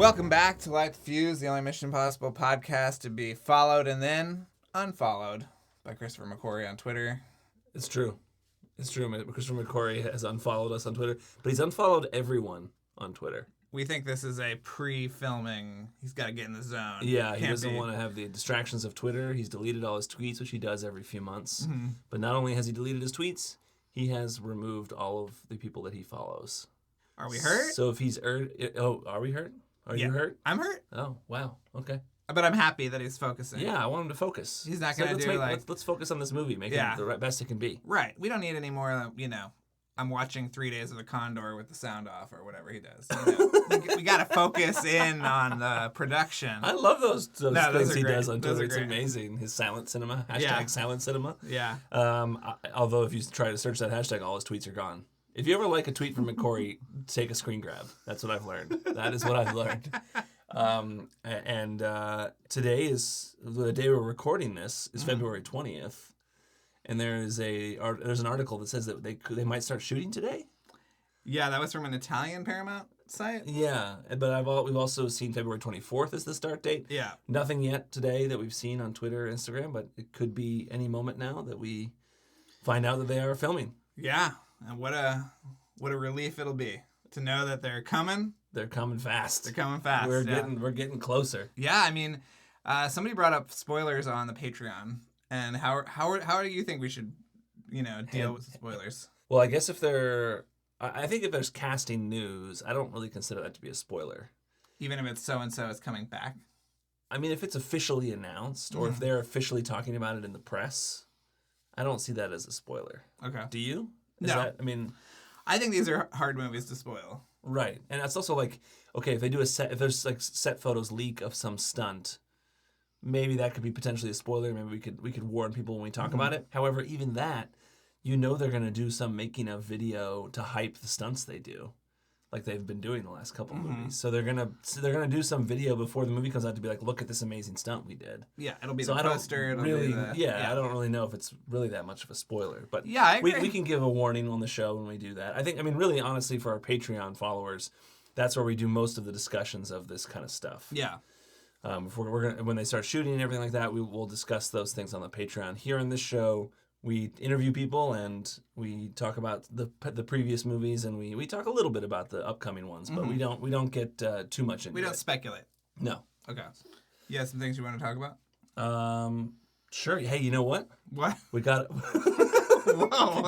Welcome back to Light the Fuse, the only Mission Possible podcast to be followed and then unfollowed by Christopher McQuarrie on Twitter. It's true. It's true. Christopher McQuarrie has unfollowed us on Twitter, but he's unfollowed everyone on Twitter. We think this is a pre-filming. He's got to get in the zone. Yeah, he doesn't want to have the distractions of Twitter. He's deleted all his tweets, which he does every few months. Mm-hmm. But not only has he deleted his tweets, he has removed all of the people that he follows. Are we hurt? So if he's are we hurt? Are you hurt? I'm hurt. Oh, wow. Okay. But I'm happy that he's focusing. Yeah, I want him to focus. He's not going to do let's focus on this movie, make it the best it can be. Right. We don't need any more, I'm watching 3 Days of the Condor with the sound off or whatever he does. We got to focus in on the production. I love those things he does on Twitter. It's great. Amazing. His silent cinema, hashtag silent cinema. Yeah. Although if you try to search that hashtag, all his tweets are gone. If you ever like a tweet from McQuarrie, take a screen grab. That's what I've learned. That is what I've learned. Today is the day we're recording this is February 20th, and there's an article that says that they might start shooting today. Yeah, that was from an Italian Paramount site. Yeah, but we've also seen February 24th as the start date. Yeah, nothing yet today that we've seen on Twitter or Instagram, but it could be any moment now that we find out that they are filming. Yeah, and what a relief it'll be to know that they're coming. They're coming fast. They're coming fast. We're getting closer. Yeah, I mean, somebody brought up spoilers on the Patreon, and how do you think we should, deal with the spoilers? Well, I guess I think if there's casting news, I don't really consider that to be a spoiler. Even if it's so and so is coming back. I mean, if it's officially announced, or if they're officially talking about it in the press, I don't see that as a spoiler. Okay. Do you? No. I think these are hard movies to spoil. Right. And that's also like, okay, if there's like set photos leak of some stunt, maybe that could be potentially a spoiler. Maybe we could warn people when we talk about it. However, even that, they're going to do some making of video to hype the stunts they do, like they've been doing the last couple movies. So they're gonna do some video before the movie comes out to be like, look at this amazing stunt we did. Yeah, it'll be the poster. I don't really know if it's really that much of a spoiler, but yeah, I agree. We can give a warning on the show when we do that. Really, honestly, for our Patreon followers, that's where we do most of the discussions of this kind of stuff. Yeah. When they start shooting and everything like that, we will discuss those things on the Patreon. Here on this show, we interview people and we talk about the previous movies, and we talk a little bit about the upcoming ones, but we don't get too much into it. We don't speculate. No. Okay. You have some things you want to talk about? Sure. Hey, you know what? What? We got. Whoa.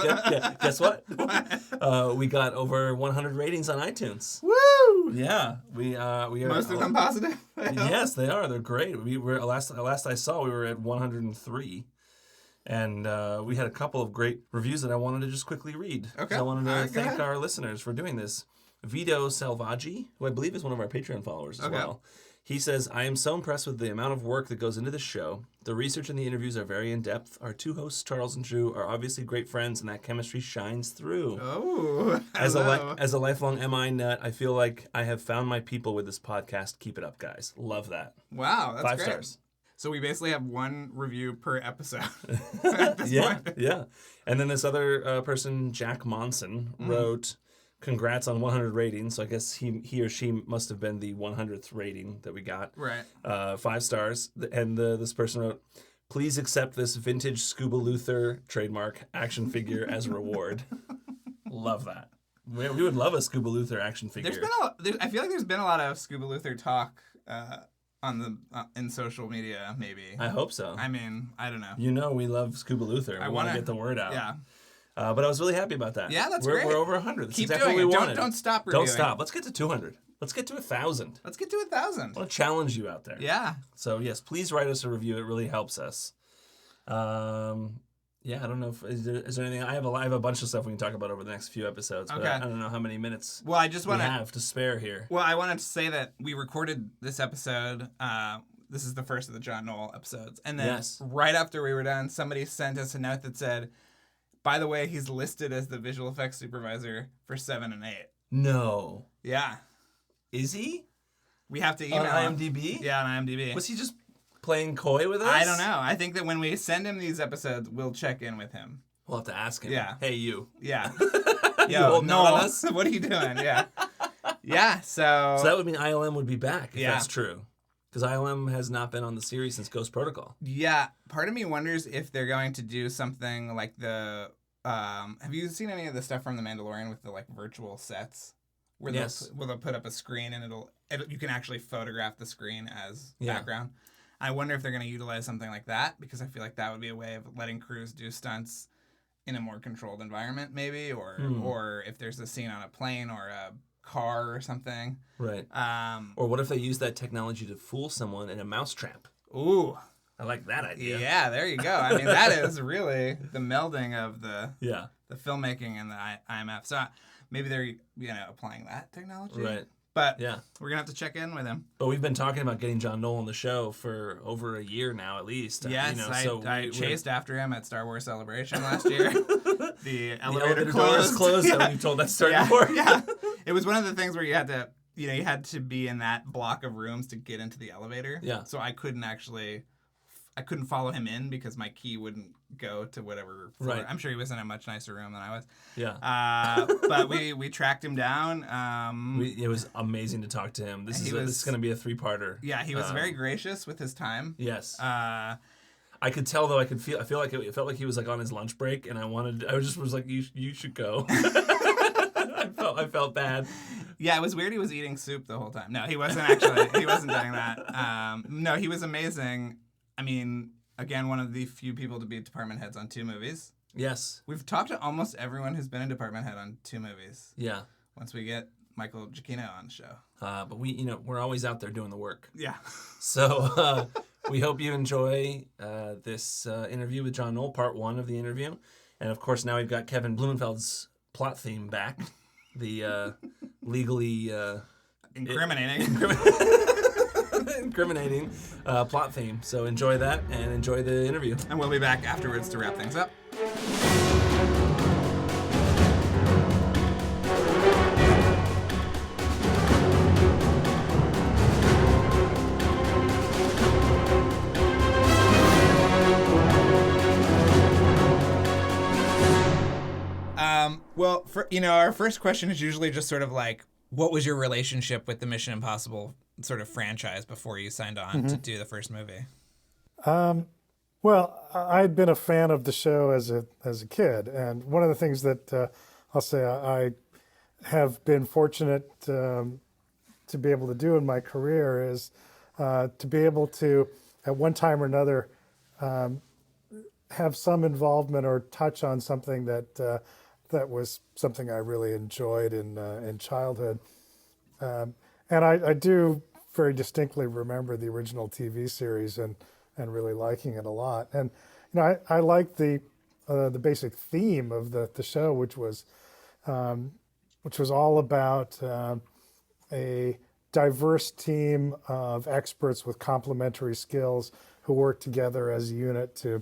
Guess what? What? We got over 100 ratings on iTunes. Woo! Yeah, we are. Most of them positive. Yes, they are. They're great. We were last I saw we were at 103. And we had a couple of great reviews that I wanted to just quickly read. Okay. So I wanted to thank our listeners for doing this. Vito Salvaggi, who I believe is one of our Patreon followers as well. He says, I am so impressed with the amount of work that goes into this show. The research and the interviews are very in-depth. Our two hosts, Charles and Drew, are obviously great friends, and that chemistry shines through. Oh, as a lifelong MI nut, I feel like I have found my people with this podcast. Keep it up, guys. Love that. Wow, that's 5 great. stars. So we basically have one review per episode at this point. Yeah. And then this other person, Jack Monson, wrote, congrats on 100 ratings. So I guess he or she must have been the 100th rating that we got. Right. 5 stars. And this person wrote, please accept this vintage Scuba Luther trademark action figure as a reward. Love that. We would love a Scuba Luther action figure. I feel like there's been a lot of Scuba Luther talk in social media, maybe. I hope so. I mean, I don't know. We love Scuba Luther. We want to get the word out. Yeah. But I was really happy about that. Yeah, that's great. We're over 100. That's Keep exactly doing what we it. wanted. Don't stop reviewing. Don't stop. Let's get to 200. Let's get to 1,000. Let's get to 1,000. I want to challenge you out there. Yeah. So, yes, please write us a review. It really helps us. Yeah, I don't know if is there anything. I have a bunch of stuff we can talk about over the next few episodes, but I don't know how many minutes I just want we have to spare here. Well, I wanted to say that we recorded this episode. This is the first of the John Knoll episodes. And then right after we were done, somebody sent us a note that said, by the way, he's listed as the visual effects supervisor for 7 and 8. No. Yeah. Is he? We have to email on IMDb? him. Yeah, on IMDb. Was he just playing coy with us? I don't know. I think that when we send him these episodes, we'll check in with him. We'll have to ask him. Yeah. Hey, you. Yeah. Yo, Knoll, what are you doing? Yeah. Yeah, So that would mean ILM would be back if Yeah. that's true. Because ILM has not been on the series since Ghost Protocol. yeah, part of me wonders if they're going to do something like the. Have you seen any of the stuff from The Mandalorian with the like virtual sets? Where Yes. they'll put up a screen and you can actually photograph the screen as Yeah. background. I wonder if they're going to utilize something like that, because I feel like that would be a way of letting crews do stunts in a more controlled environment, maybe, or if there's a scene on a plane or a car or something. Right. Or what if they use that technology to fool someone in a mousetrap? Ooh. I like that idea. Yeah, there you go. I mean, that is really the melding of the filmmaking and the IMF. So maybe they're applying that technology. Right. But we're gonna have to check in with him. But we've been talking about getting John Knoll on the show for over a year now, at least. Yes, so I chased after him at Star Wars Celebration last year. The elevator doors closed. Yeah. You've told that story before. Yeah, it was one of the things where you had to be in that block of rooms to get into the elevator. Yeah. So I couldn't follow him in because my key wouldn't go to whatever floor. Right. I'm sure he was in a much nicer room than I was. Yeah. But we tracked him down. It was amazing to talk to him. This is going to be a 3-parter. Yeah, he was very gracious with his time. Yes. I could tell though. It felt like he was like on his lunch break, and I was like, you should go. I felt bad. Yeah, it was weird. He was eating soup the whole time. No, he wasn't actually. He wasn't doing that. No, he was amazing. I mean, again, one of the few people to be department heads on 2 movies. Yes. We've talked to almost everyone who's been a department head on 2 movies. Yeah. Once we get Michael Giacchino on the show. But we're always out there doing the work. Yeah. So we hope you enjoy this interview with John Knoll, part 1 of the interview. And of course, now we've got Kevin Blumenfeld's plot theme back. The legally... incriminating plot theme. So enjoy that and enjoy the interview. And we'll be back afterwards to wrap things up. Well, our first question is usually just sort of like, what was your relationship with the Mission Impossible sort of franchise before you signed on to do the first movie? Well, I'd been a fan of the show as a kid, and one of the things that I'll say I have been fortunate to be able to do in my career is to be able to, at one time or another, have some involvement or touch on something that was something I really enjoyed in childhood. And I do very distinctly remember the original TV series and really liking it a lot. And I liked the basic theme of the show, which was all about a diverse team of experts with complementary skills who work together as a unit to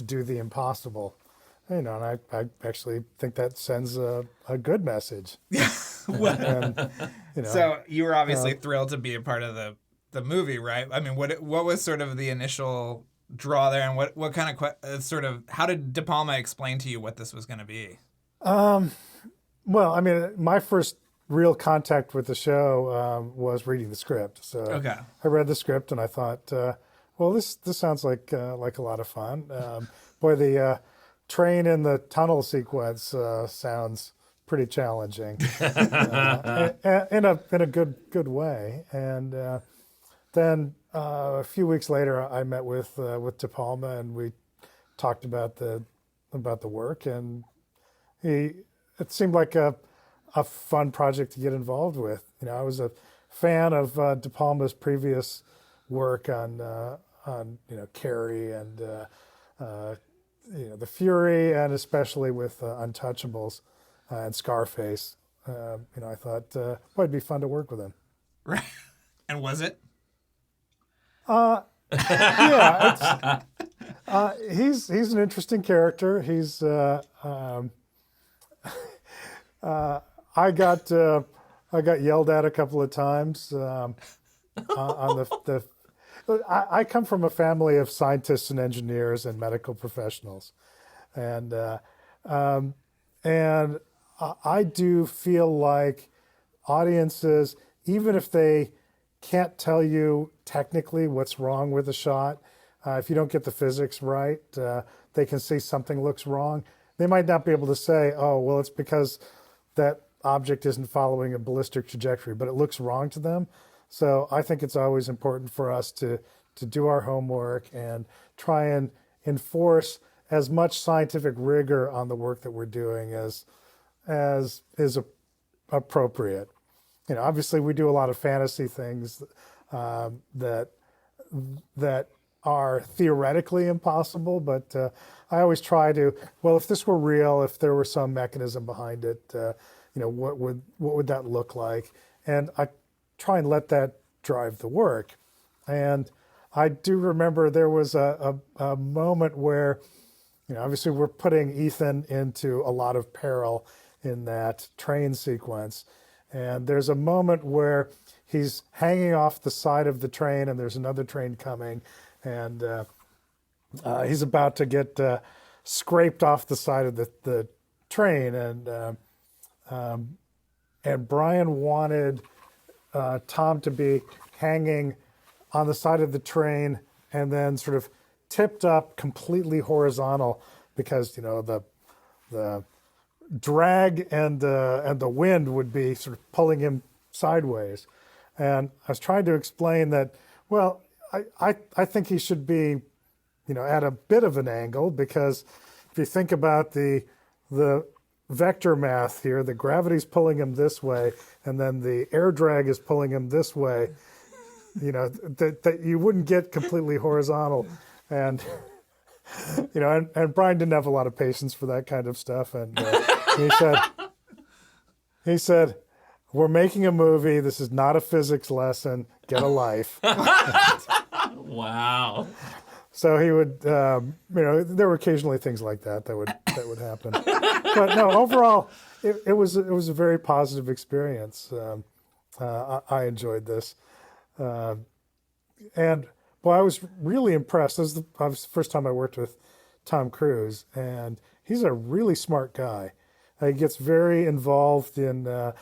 do the impossible. And I actually think that sends a good message. Yeah. So you were obviously thrilled to be a part of the movie, right? I mean, what was sort of the initial draw there, and what kind of how did De Palma explain to you what this was going to be? Well, I mean, my first real contact with the show was reading the script. So I read the script and I thought, well, this sounds like a lot of fun. Boy, the train in the tunnel sequence sounds pretty challenging in a good way. And then a few weeks later, I met with De Palma and we talked about the work, and it seemed like a fun project to get involved with. I was a fan of De Palma's previous work on Carrie and The Fury, and especially with Untouchables and Scarface. I thought it'd be fun to work with him. Right. And was it? Yeah. He's an interesting character. He's I got yelled at a couple of times on the. I come from a family of scientists and engineers and medical professionals, and I do feel like audiences, even if they can't tell you technically what's wrong with the shot, if you don't get the physics right, they can see something looks wrong. They might not be able to say, oh, well, it's because that object isn't following a ballistic trajectory, but it looks wrong to them. So I think it's always important for us to do our homework and try and enforce as much scientific rigor on the work that we're doing as is appropriate. You know, obviously we do a lot of fantasy things that are theoretically impossible, but I always try to, well, if this were real, if there were some mechanism behind it, you know, what would that look like? And I try and let that drive the work. And I do remember there was a moment where, you know, obviously we're putting Ethan into a lot of peril in that train sequence. And there's a moment where he's hanging off the side of the train and there's another train coming, and he's about to get scraped off the side of the train. And Brian wanted Tom to be hanging on the side of the train and then sort of tipped up completely horizontal, because, you know, the drag and the wind would be sort of pulling him sideways. And I was trying to explain that, well, I think he should be, you know, at a bit of an angle, because if you think about the vector math here, the gravity's pulling him this way, and then the air drag is pulling him this way, you know, that you wouldn't get completely horizontal. And, you know, and Brian didn't have a lot of patience for that kind of stuff. And he said, we're making a movie. This is not a physics lesson. Get a life. Wow. So he would, you know, there were occasionally things like that would happen. But no, overall, it was a very positive experience. I enjoyed this. And well, I was really impressed. This was the first time I worked with Tom Cruise, and he's a really smart guy. He gets very involved in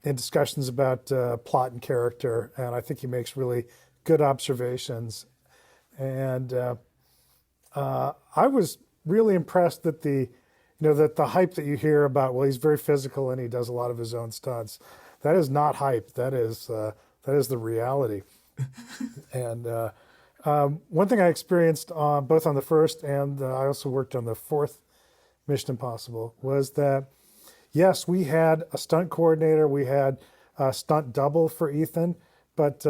discussions about plot and character, and I think he makes really good observations. And I was really impressed that the hype that you hear about, well, he's very physical and he does a lot of his own stunts. That is not hype. That is the reality. And one thing I experienced both on the first and I also worked on the fourth Mission Impossible was that, yes, we had a stunt coordinator, we had a stunt double for Ethan, but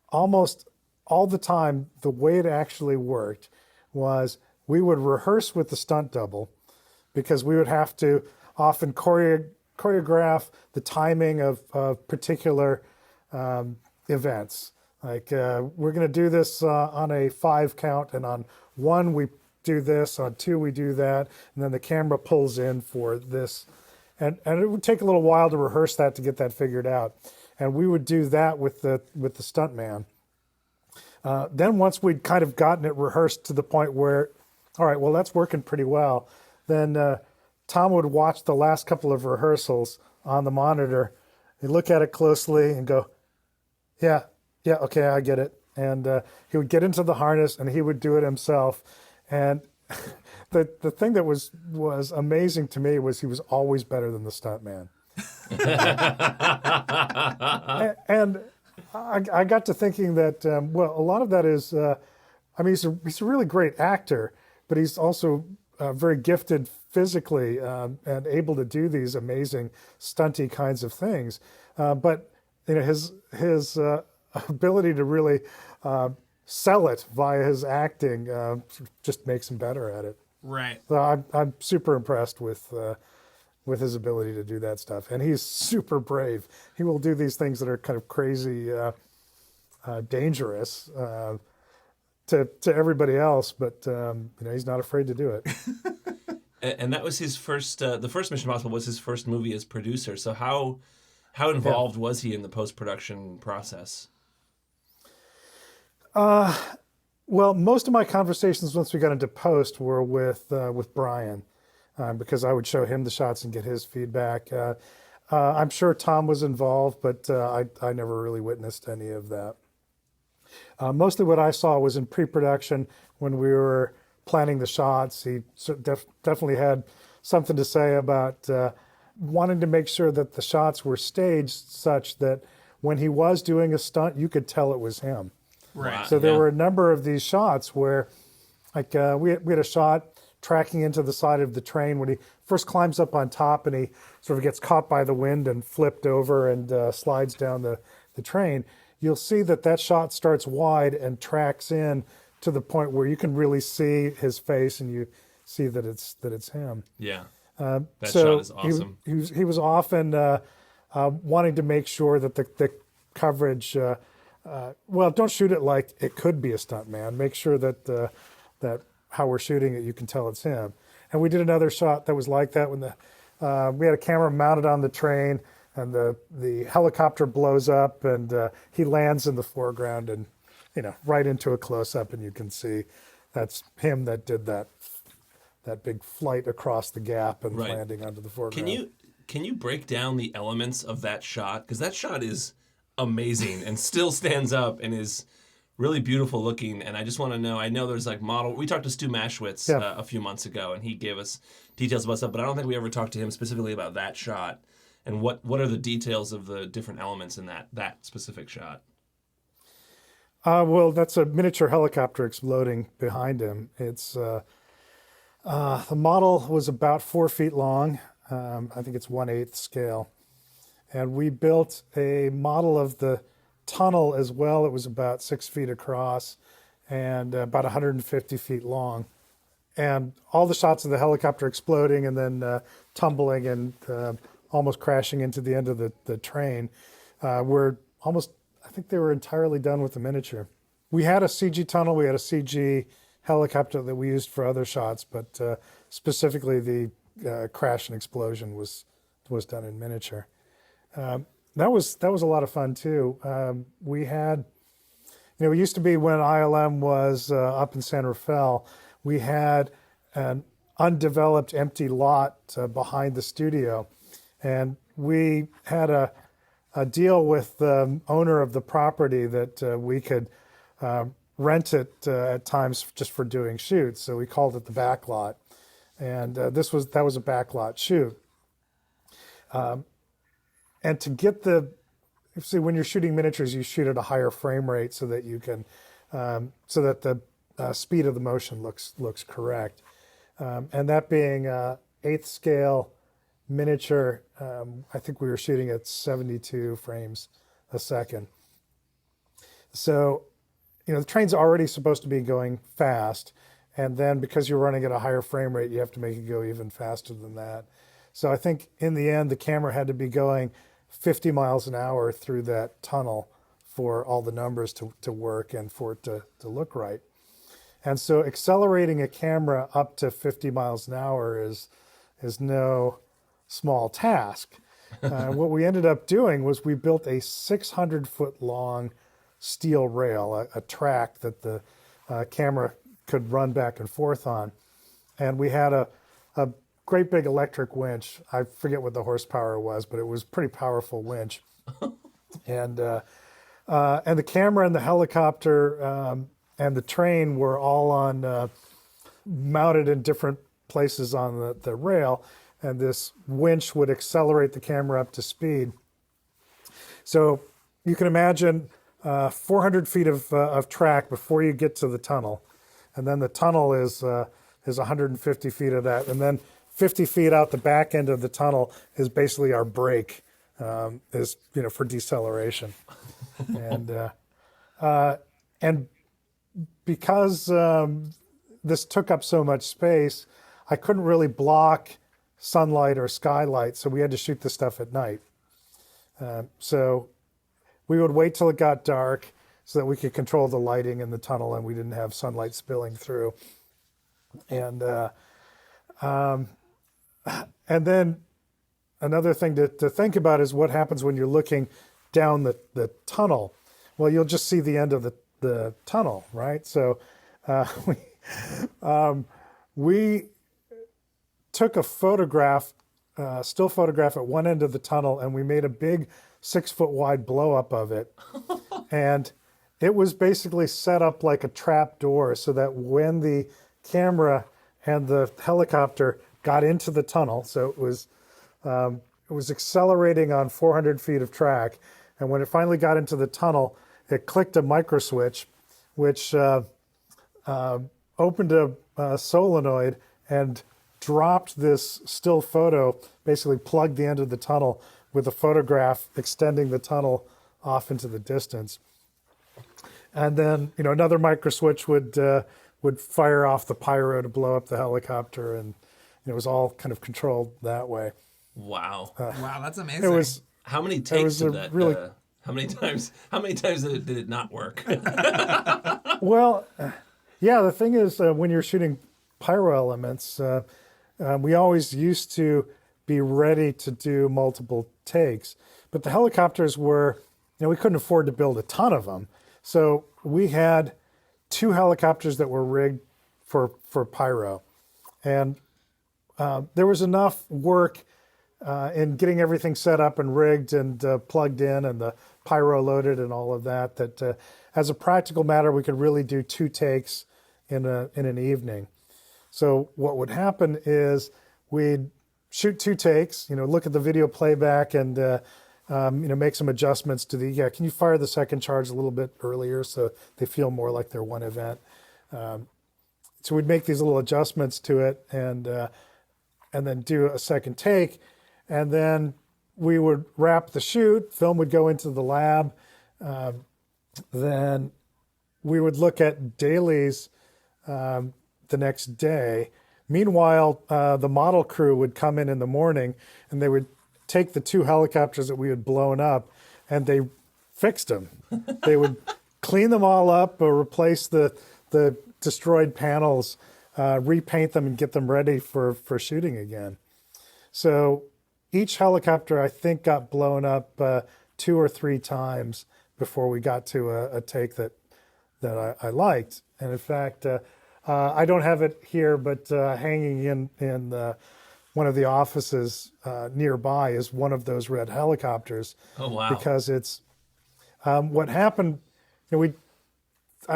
almost all the time, the way it actually worked was we would rehearse with the stunt double, because we would have to often choreograph the timing of particular events. Like we're going to do this on a 5 count, and on 1 we do this, on 2 we do that, and then the camera pulls in for this. And it would take a little while to rehearse that, to get that figured out. And we would do that with the stuntman. Then once we'd kind of gotten it rehearsed to the point where, all right, well, that's working pretty well, then Tom would watch the last couple of rehearsals on the monitor. He'd look at it closely and go, yeah, okay, I get it. And he would get into the harness and he would do it himself. And the thing that was amazing to me was he was always better than the stuntman. and I got to thinking that, well, a lot of that is, I mean, he's a really great actor, but he's also very gifted physically and able to do these amazing stunty kinds of things. But you know, his ability to really sell it via his acting just makes him better at it. Right. So I'm super impressed with his ability to do that stuff, and he's super brave. He will do these things that are kind of crazy, dangerous to everybody else, but you know, he's not afraid to do it. And that was his first. The first Mission Impossible was his first movie as producer. So how involved was he in the post-production process? Well, most of my conversations once we got into post were with Brian, because I would show him the shots and get his feedback. I'm sure Tom was involved, but I never really witnessed any of that. Mostly what I saw was in pre-production when we were planning the shots. He definitely had something to say about wanting to make sure that the shots were staged such that when he was doing a stunt, you could tell it was him. Right. So there were a number of these shots where, like, we had a shot tracking into the side of the train when he first climbs up on top and he sort of gets caught by the wind and flipped over and slides down the train. You'll see that shot starts wide and tracks in to the point where you can really see his face and you see that it's him. Yeah. That shot is awesome. He was often wanting to make sure that the coverage, don't shoot it like it could be a stunt man. Make sure that how we're shooting it, you can tell it's him. And we did another shot that was like that when we had a camera mounted on the train and the helicopter blows up and he lands in the foreground and, right into a close-up, and you can see that's him that did that big flight across the gap and landing onto the foreground. Can you break down the elements of that shot? Because that shot is amazing and still stands up and is really beautiful looking. And I just want to know, I know there's like model. We talked to Stu Maschwitz a few months ago, and he gave us details about stuff, but I don't think we ever talked to him specifically about that shot. And what are the details of the different elements in that specific shot? Well, that's a miniature helicopter exploding behind him. It's the model was about 4 feet long. I think it's 1/8 scale. And we built a model of the tunnel as well. It was about 6 feet across and about 150 feet long. And all the shots of the helicopter exploding and then tumbling and almost crashing into the end of the train were almost, I think they were entirely done with the miniature. We had a CG tunnel, we had a CG helicopter that we used for other shots, but specifically the crash and explosion was done in miniature. That was a lot of fun too. We had, it used to be when ILM was up in San Rafael, we had an undeveloped empty lot behind the studio, and we had a deal with the owner of the property that we could rent it at times just for doing shoots. So we called it the back lot, and that was a back lot shoot. And to get see, when you're shooting miniatures, you shoot at a higher frame rate so that you can, so that the speed of the motion looks correct. And that being 1/8 scale miniature, I think we were shooting at 72 frames a second. So, the train's already supposed to be going fast, and then because you're running at a higher frame rate, you have to make it go even faster than that. So I think in the end, the camera had to be going 50 miles an hour through that tunnel for all the numbers to work and for it to look right. And so accelerating a camera up to 50 miles an hour is no small task. What we ended up doing was we built a 600-foot long steel rail, a track that the camera could run back and forth on. And we had a great big electric winch. I forget what the horsepower was, but it was a pretty powerful winch. And the camera and the helicopter and the train were all mounted in different places on the rail, and this winch would accelerate the camera up to speed. So you can imagine 400 feet of track before you get to the tunnel, and then the tunnel is 150 feet of that, and then 50 feet out the back end of the tunnel is basically our brake, for deceleration. And because this took up so much space, I couldn't really block sunlight or skylight, so we had to shoot the stuff at night. So we would wait till it got dark so that we could control the lighting in the tunnel and we didn't have sunlight spilling through. And then another thing to think about is what happens when you're looking down the tunnel. Well, you'll just see the end of the tunnel, right? So we took a photograph still photograph at one end of the tunnel, and we made a big 6-foot wide blow up of it. And it was basically set up like a trap door so that when the camera and the helicopter got into the tunnel, so it was accelerating on 400 feet of track. And when it finally got into the tunnel, it clicked a micro switch, which opened a solenoid and dropped this still photo, basically plugged the end of the tunnel with a photograph extending the tunnel off into the distance. And then, another micro switch would fire off the pyro to blow up the helicopter, and it was all kind of controlled that way. Wow. Wow, that's amazing. It was. How many takes did that? Really, how many times did it not work? Well, yeah. The thing is, when you're shooting pyro elements, we always used to be ready to do multiple takes, but the helicopters were, we couldn't afford to build a ton of them, so we had 2 helicopters that were rigged for pyro, and there was enough work in getting everything set up and rigged and plugged in and the pyro loaded and all of that, that as a practical matter, we could really do 2 takes in an evening. So what would happen is we'd shoot 2 takes, look at the video playback and, make some adjustments to can you fire the second charge a little bit earlier so they feel more like they're one event? So we'd make these little adjustments to it and then do a second take. And then we would wrap the shoot, film would go into the lab. Then we would look at dailies the next day. Meanwhile, the model crew would come in the morning and they would take the 2 helicopters that we had blown up and they fixed them. They would clean them all up or replace the destroyed panels, repaint them and get them ready for shooting again. So each helicopter, I think, got blown up 2 or 3 times before we got to a take that I liked. And in fact, I don't have it here, but hanging in one of the offices nearby is one of those red helicopters. Oh, wow. Because it's what happened, I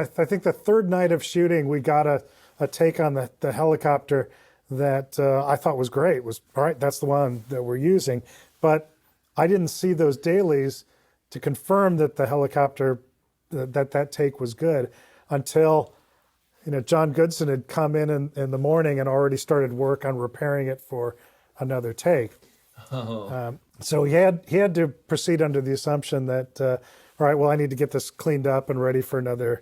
think the 3rd night of shooting, we got a take on the helicopter that I thought was great. Was all right, that's the one that we're using. But I didn't see those dailies to confirm that the helicopter, that take was good until, John Goodson had come in the morning and already started work on repairing it for another take. Oh. So he had to proceed under the assumption that, all right, well, I need to get this cleaned up and ready for another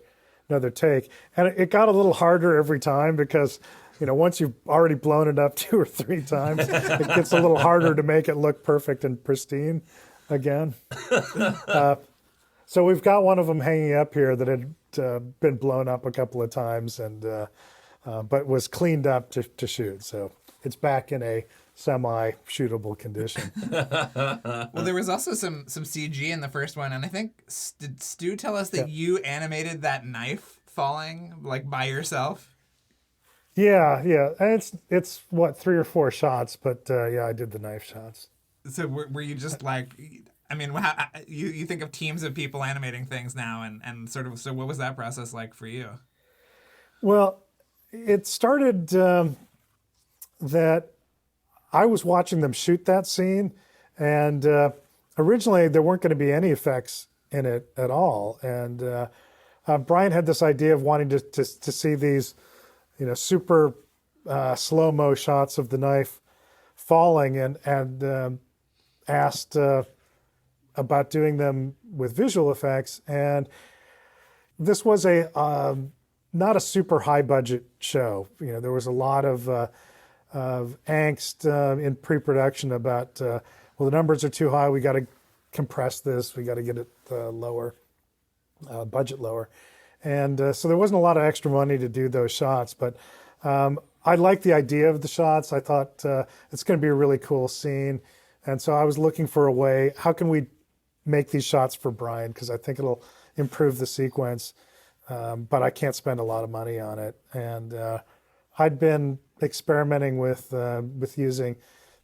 take. And it got a little harder every time because, once you've already blown it up 2 or 3 times, it gets a little harder to make it look perfect and pristine again. So we've got one of them hanging up here that had been blown up a couple of times and but was cleaned up to shoot. So it's back in a semi-shootable condition. Well, there was also some CG in the first one, and I think did Stu tell us that you animated that knife falling like by yourself? Yeah, and it's what 3 or 4 shots, but I did the knife shots. So were you just like, I mean, you think of teams of people animating things now, and sort of, so what was that process like for you? Well, it started that I was watching them shoot that scene, and originally there weren't going to be any effects in it at all. And Brian had this idea of wanting to see these, super slow-mo shots of the knife falling, and asked about doing them with visual effects. And this was not a super high-budget show. There was a lot of angst in pre-production about, well, the numbers are too high. We got to compress this. We got to get it lower, budget lower. And so there wasn't a lot of extra money to do those shots. But I liked the idea of the shots. I thought it's going to be a really cool scene. And so I was looking for a way, how can we make these shots for Brian? Because I think it'll improve the sequence. But I can't spend a lot of money on it. And I'd been experimenting with using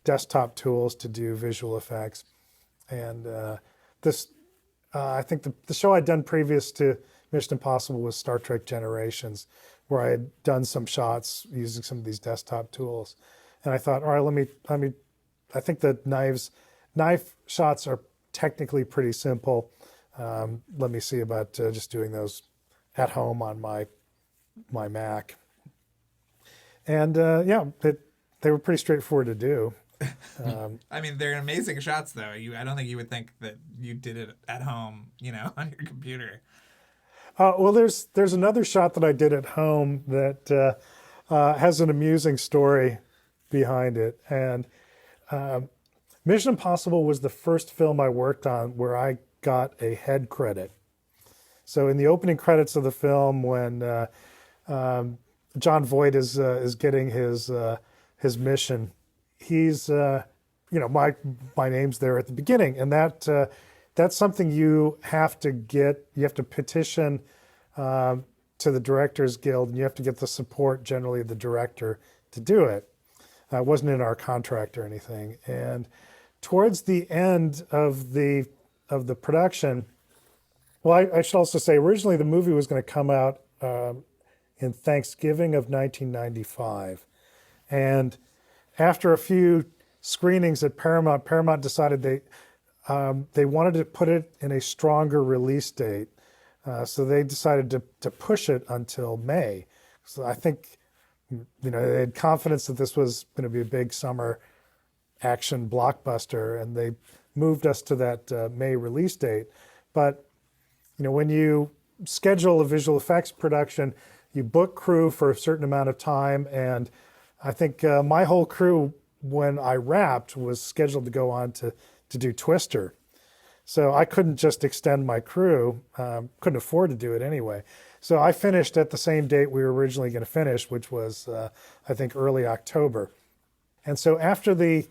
desktop tools to do visual effects. And I think the show I'd done previous to Mission Impossible was Star Trek Generations, where I had done some shots using some of these desktop tools. And I thought, all right, let me. I think the knife shots are technically pretty simple. Let me see about just doing those at home on my Mac. And they were pretty straightforward to do. I mean, they're amazing shots, though. I don't think you would think that you did it at home, on your computer. Well, there's another shot that I did at home that has an amusing story behind it. And Mission Impossible was the first film I worked on where I got a head credit. So in the opening credits of the film, when John Voight is getting his mission, he's my name's there at the beginning, and that's something you have to get. You have to petition to the Directors Guild, and you have to get the support generally of the director to do it. It wasn't in our contract or anything. And towards the end of the production, well, I should also say originally the movie was going to come out in Thanksgiving of 1995, and after a few screenings at Paramount decided they wanted to put it in a stronger release date. So they decided to push it until May. So I think, they had confidence that this was going to be a big summer action blockbuster, and they moved us to that May release date. But, when you schedule a visual effects production, you book crew for a certain amount of time, and I think my whole crew, when I wrapped, was scheduled to go on to do Twister. So I couldn't just extend my crew, couldn't afford to do it anyway. So I finished at the same date we were originally going to finish, which was, I think, early October. And so after the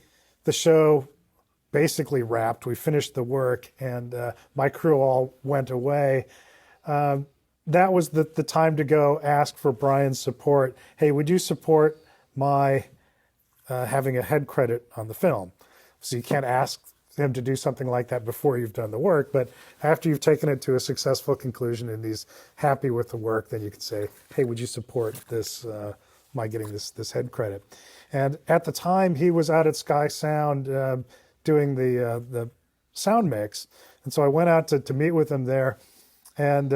show basically wrapped, we finished the work, and my crew all went away. That was the time to go ask for Brian's support. Hey, would you support my having a head credit on the film? So you can't ask him to do something like that before you've done the work, but after you've taken it to a successful conclusion and he's happy with the work, then you can say, hey, would you support this, my getting this head credit? And at the time, he was out at Sky Sound doing the sound mix, and so I went out to meet with him there, and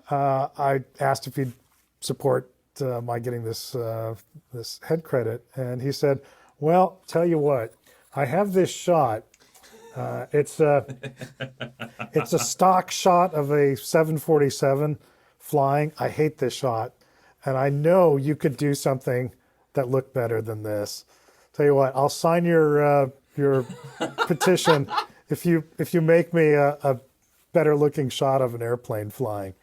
I asked if he'd support my getting this head credit, and he said, well, tell you what, I have this shot. It's a stock shot of a 747 flying. I hate this shot, and I know you could do something that looked better than this. Tell you what, I'll sign your petition if you make me a better looking shot of an airplane flying.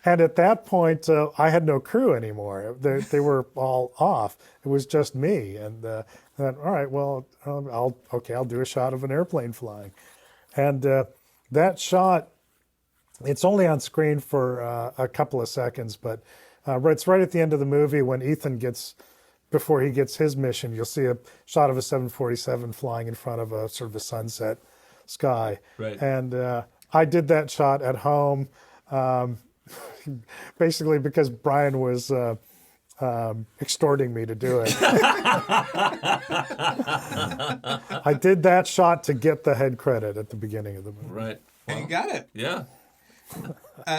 And at that point, I had no crew anymore. They were all off. It was just me. And all right, well, I'll do a shot of an airplane flying. And that shot, it's only on screen for a couple of seconds, but it's right at the end of the movie when Ethan before he gets his mission, you'll see a shot of a 747 flying in front of a sort of a sunset sky. Right. And I did that shot at home. Basically because Brian was extorting me to do it. I did that shot to get the head credit at the beginning of the movie. Right. Well, and you got it. Yeah.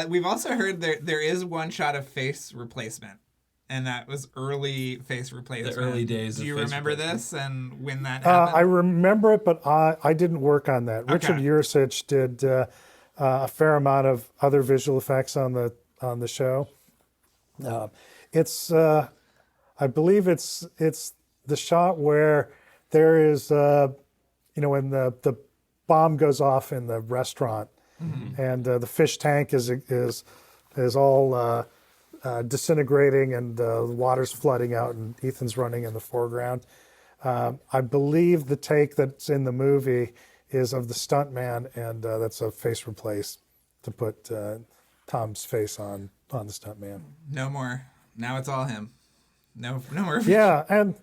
We've also heard there is one shot of face replacement, and that was early face replacement. The early days. Do you remember this and when that happened? I remember it, but I didn't work on that. Okay. Richard Yursich did a fair amount of other visual effects on the show. It's I believe it's the shot where there is when the bomb goes off in the restaurant, mm-hmm. and the fish tank is all disintegrating and the water's flooding out and Ethan's running in the foreground. I believe the take that's in the movie is of the stuntman, and that's a face replace to put Tom's face on the stuntman. No more. Now it's all him. No more. Yeah, and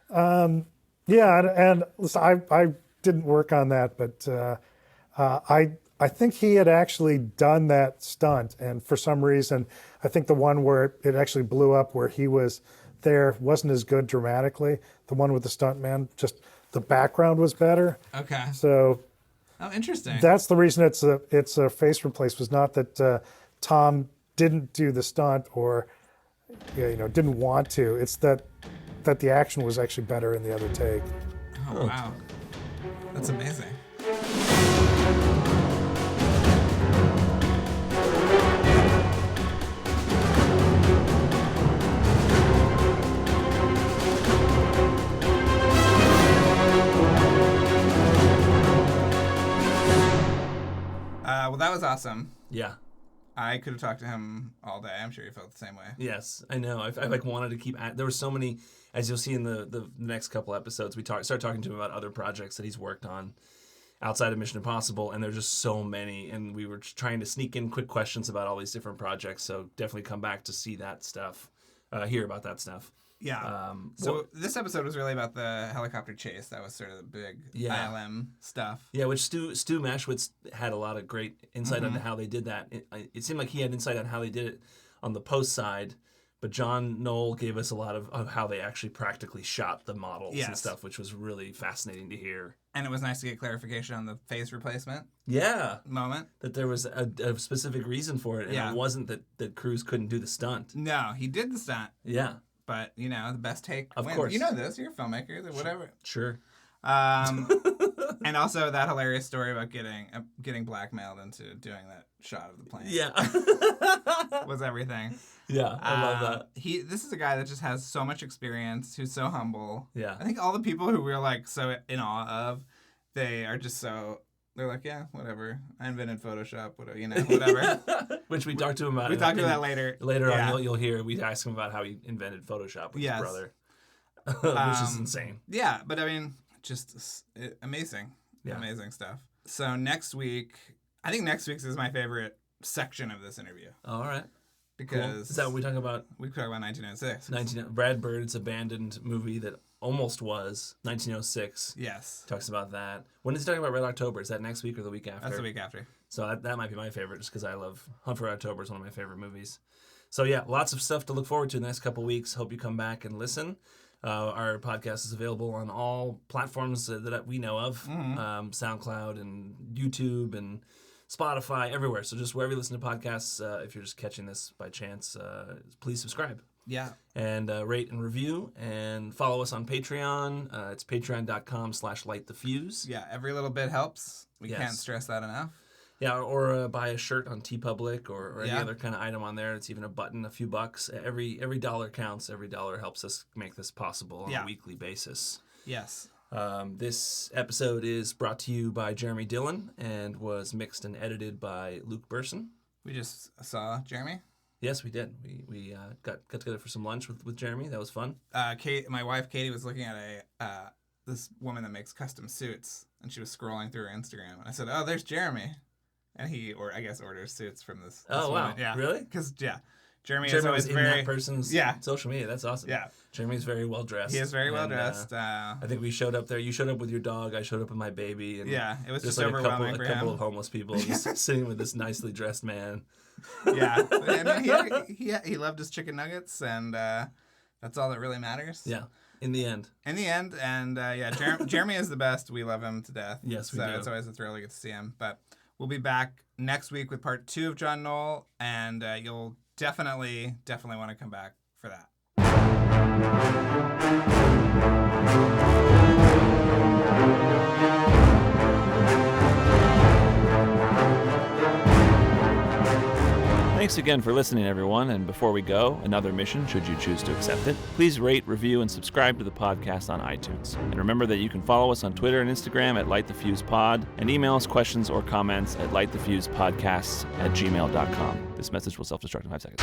Yeah, and listen, I didn't work on that, but I think he had actually done that stunt, and for some reason, I think the one where it actually blew up, where he was there, wasn't as good dramatically. The one with the stuntman, just the background was better. Okay. So. Oh, interesting. That's the reason it's a face replace. Was not that Tom didn't do the stunt or didn't want to. It's that the action was actually better in the other take. Oh wow, that's amazing. Well, that was awesome. Yeah. I could have talked to him all day. I'm sure he felt the same way. Yes, I know. I like wanted to keep. There were so many, as you'll see in the next couple episodes. We start talking to him about other projects that he's worked on outside of Mission Impossible, and there's just so many. And we were trying to sneak in quick questions about all these different projects. So definitely come back to see that stuff, hear about that stuff. Yeah. This episode was really about the helicopter chase. That was sort of the big ILM stuff. Yeah, which Stu Maschwitz had a lot of great insight into how they did that. It seemed like he had insight on how they did it on the post side, but John Knoll gave us a lot of how they actually practically shot the models and stuff, which was really fascinating to hear. And it was nice to get clarification on the face replacement. Yeah. Moment. That there was a specific reason for it, and it wasn't that Cruise couldn't do the stunt. No, he did the stunt. Yeah. But, the best take wins. Of course. You know this. You're a filmmaker. Whatever. Sure. And also that hilarious story about getting blackmailed into doing that shot of the plane. Yeah. was everything. Yeah, I love that. This is a guy that just has so much experience, who's so humble. Yeah. I think all the people who we're like so in awe of, they are just so... They're like, yeah, whatever. I invented Photoshop, whatever. Which we talked to him about. We talked about that later. Later on, you'll hear we ask him about how he invented Photoshop with his brother, which is insane. Yeah, but I mean, just amazing, amazing stuff. So next week, I think next week's is my favorite section of this interview. All right. Because cool. Is that what we talk about? We talk about 1906. Brad Bird's abandoned movie that almost was 1906. Yes. Talks about that. When is he talking about Red October? Is that next week or the week after? That's the week after. So that might be my favorite, just because I love Hunt for Red October. Is one of my favorite movies. So yeah, lots of stuff to look forward to in the next couple of weeks. Hope you come back and listen. Our podcast is available on all platforms that we know of, SoundCloud and YouTube and Spotify, everywhere. So just wherever you listen to podcasts, if you're just catching this by chance, please subscribe. Yeah. And rate and review, and follow us on Patreon. It's patreon.com/LightTheFuse. Yeah, every little bit helps. We can't stress that enough. Yeah, or buy a shirt on TeePublic or any other kind of item on there. It's even a button, a few bucks. Every dollar counts. Every dollar helps us make this possible on a weekly basis. Yes. This episode is brought to you by Jeremy Dillon and was mixed and edited by Luke Burson. We just saw Jeremy. Yes, we did. We got together for some lunch with Jeremy. That was fun. My wife Katie was looking at this woman that makes custom suits, and she was scrolling through her Instagram. And I said, "Oh, there's Jeremy," and he, orders suits from this. Oh wow! woman. Yeah, really? Because Jeremy is always in very that person's social media. That's awesome. Yeah, Jeremy's very well dressed. He is very well dressed. I think we showed up there. You showed up with your dog. I showed up with my baby. And it was just like overwhelming a couple of homeless people just sitting with this nicely dressed man. Yeah, and he loved his chicken nuggets, and that's all that really matters. Yeah, in the end. And Jeremy is the best. We love him to death. Yes, we do. It's always a thrill to get to see him. But we'll be back next week with part 2 of John Knoll, and you'll definitely want to come back for that. Thanks again for listening, everyone. And before we go, another mission, should you choose to accept it, please rate, review, and subscribe to the podcast on iTunes. And remember that you can follow us on Twitter and Instagram at LightTheFusePod, and email us questions or comments at lightthefusepodcasts@gmail.com. This message will self-destruct in 5 seconds.